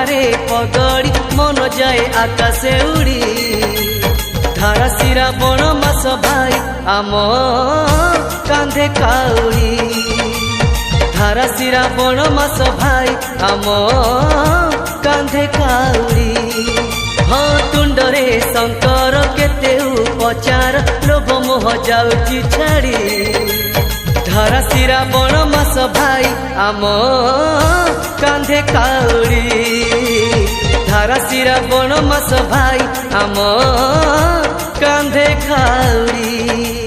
बहारे पगड़ी मन जाए आकाशे उड़ी धारा सिरा बण मास भाई आम कांधे काउड़ी धारा सिरा बण मास भाई आम कांधे काउड़ी हाँ तुंडरे शंकर केते उपचार लोभ मोह जाउची छाड़ी धारा सिरा बण मास भाई आम कांधे काउड़ी धारा सिरा बण मास भाई आम कांधे काउड़ी।